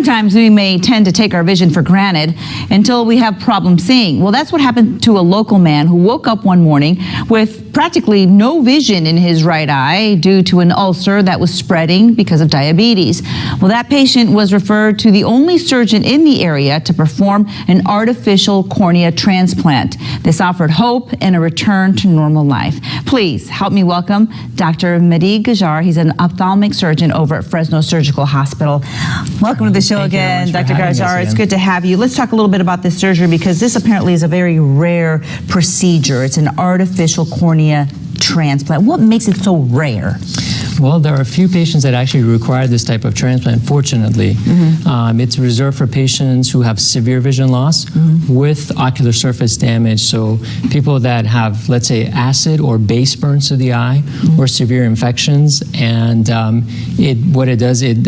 Sometimes we may tend to take our vision for granted until we have problems seeing. Well, that's what happened to a local man who woke up one morning with practically no vision in his right eye due to an ulcer that was spreading because of diabetes. Well, that patient was referred to the only surgeon in the area to perform an artificial cornea transplant. This offered hope and a return to normal life. Please help me welcome Dr. Mehdi Ghajar. He's an ophthalmic surgeon over at Fresno Surgical Hospital. Welcome to the show again, Dr. Ghajar. It's good to have you. Let's talk a little bit about this surgery because this apparently is a very rare procedure. It's an artificial cornea transplant. What makes it so rare? Well, there are a few patients that actually require this type of transplant, fortunately. It's reserved for patients who have severe vision loss with ocular surface damage. So people that have, let's say, acid or base burns to the eye or severe infections. And what it does, it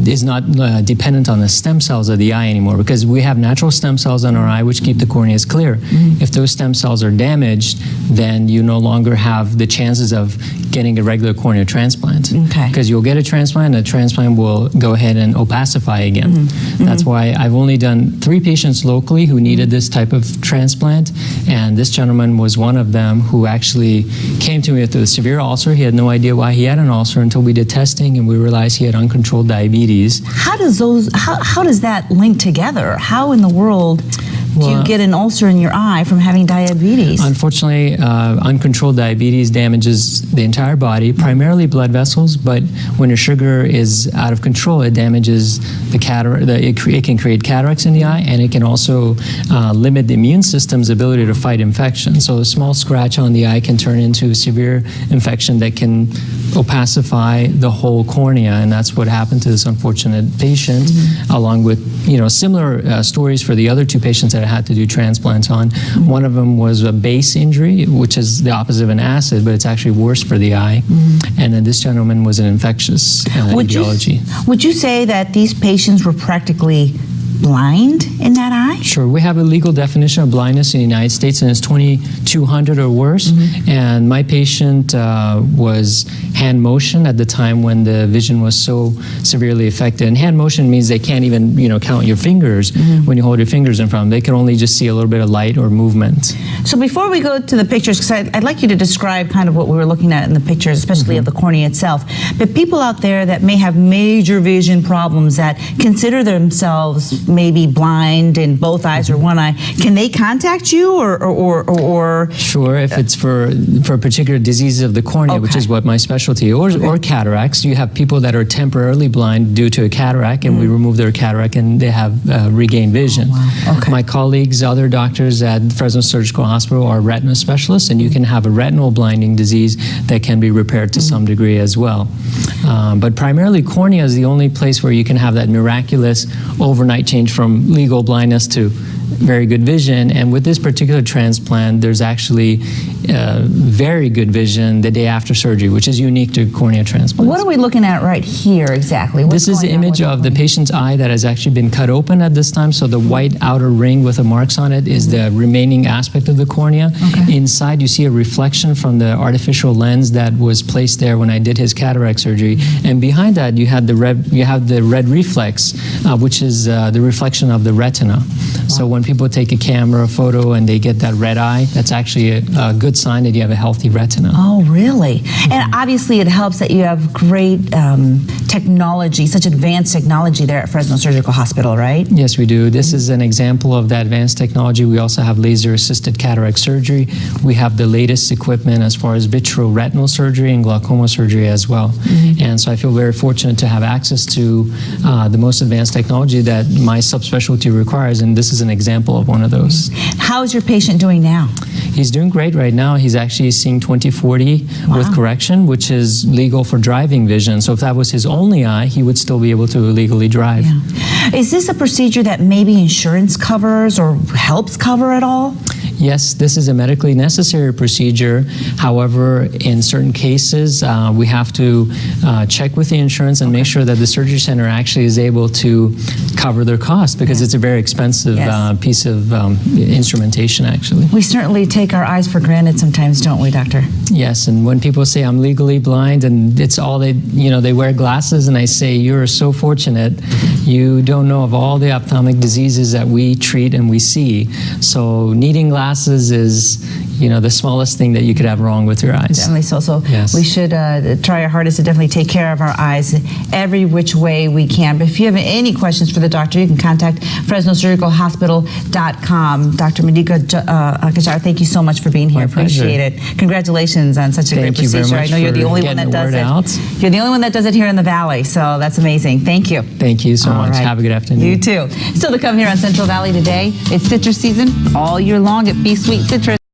is not dependent on the stem cells of the eye anymore because we have natural stem cells in our eye which keep the corneas clear. If those stem cells are damaged, then you no longer have the chances of getting a regular cornea transplant. Because you'll get a transplant, and the transplant will go ahead and opacify again. That's why I've only done 3 patients locally who needed this type of transplant, and this gentleman was one of them who actually came to me with a severe ulcer. He had no idea why he had an ulcer until we did testing and we realized he had uncontrolled diabetes. How does that link together? How in the world do you get an ulcer in your eye from having diabetes? Unfortunately, uncontrolled diabetes damages the entire body, primarily blood vessels, but when your sugar is out of control, it damages the cataract. It can create cataracts in the eye, and it can also limit the immune system's ability to fight infection. So a small scratch on the eye can turn into a severe infection that can opacify the whole cornea, and that's what happened to this unfortunate patient, along with similar stories for the other 2 patients that I had to do transplants on. One of them was a base injury, which is the opposite of an acid, but it's actually worse for the eye. And then this gentleman was an infectious etiology. Would you say that these patients were practically blind in that eye? Sure. We have a legal definition of blindness in the United States, and it's 2200 or worse. And my patient was hand motion at the time when the vision was so severely affected. And hand motion means they can't even count your fingers when you hold your fingers in front of them. They can only just see a little bit of light or movement. So before we go to the pictures, because I'd like you to describe kind of what we were looking at in the pictures, especially of the cornea itself. But people out there that may have major vision problems that consider themselves maybe blind in both eyes or one eye, can they contact you or? Sure, if it's for particular diseases of the cornea, which is what my specialty, or cataracts. You have people that are temporarily blind due to a cataract, and we remove their cataract and they have regained vision. My colleagues, other doctors at Fresno Surgical Hospital are retina specialists, and you can have a retinal blinding disease that can be repaired to some degree as well. But primarily cornea is the only place where you can have that miraculous overnight change from legal blindness to very good vision. And with this particular transplant, there's actually very good vision the day after surgery, which is unique to cornea transplants. What are we looking at right here exactly? This is the image of the patient's eye that has actually been cut open at this time. So the white outer ring with the marks on it is the remaining aspect of the cornea. Inside, you see a reflection from the artificial lens that was placed there when I did his cataract surgery. And behind that, you have the red reflex, which is the reflection of the retina. So when people take a camera photo and they get that red eye, that's actually a good sign that you have a healthy retina. Oh, really? And obviously it helps that you have great technology, such advanced technology there at Fresno Surgical Hospital, right? Yes, we do. This is an example of that advanced technology. We also have laser-assisted cataract surgery. We have the latest equipment as far as vitreoretinal surgery and glaucoma surgery as well. And so I feel very fortunate to have access to the most advanced technology that my subspecialty requires, and this is an example of one of those. How is your patient doing now? He's doing great right now. He's actually seeing 20/40 with correction, which is legal for driving vision. So if that was his only eye, he would still be able to legally drive. Is this a procedure that maybe insurance covers or helps cover at all? yes, this is a medically necessary procedure. However, in certain cases, we have to check with the insurance and make sure that the surgery center actually is able to cover their costs, because it's a very expensive piece of instrumentation, actually. We certainly take our eyes for granted sometimes, don't we, doctor? Yes, and when people say I'm legally blind and it's all they, they wear glasses, and I say, you're so fortunate. You don't know of all the ophthalmic diseases that we treat and we see. So needing glasses is, the smallest thing that you could have wrong with your eyes. Definitely so. So Yes. we should try our hardest to definitely take care of our eyes every which way we can. But if you have any questions for the doctor, you can contact FresnoSurgicalHospital.com. Dr. Mehdi Ghajar, thank you so much for being here. My pleasure. Appreciate it. Congratulations on such a great Thank you very procedure. much I know you're the for only one that getting the does word it. out. You're the only one that does it here in the Valley, so that's amazing. Thank you. Thank you so All much. right. Have a good afternoon. You too. Still to come here on Central Valley today. It's citrus season all year long at Be Sweet Citrus.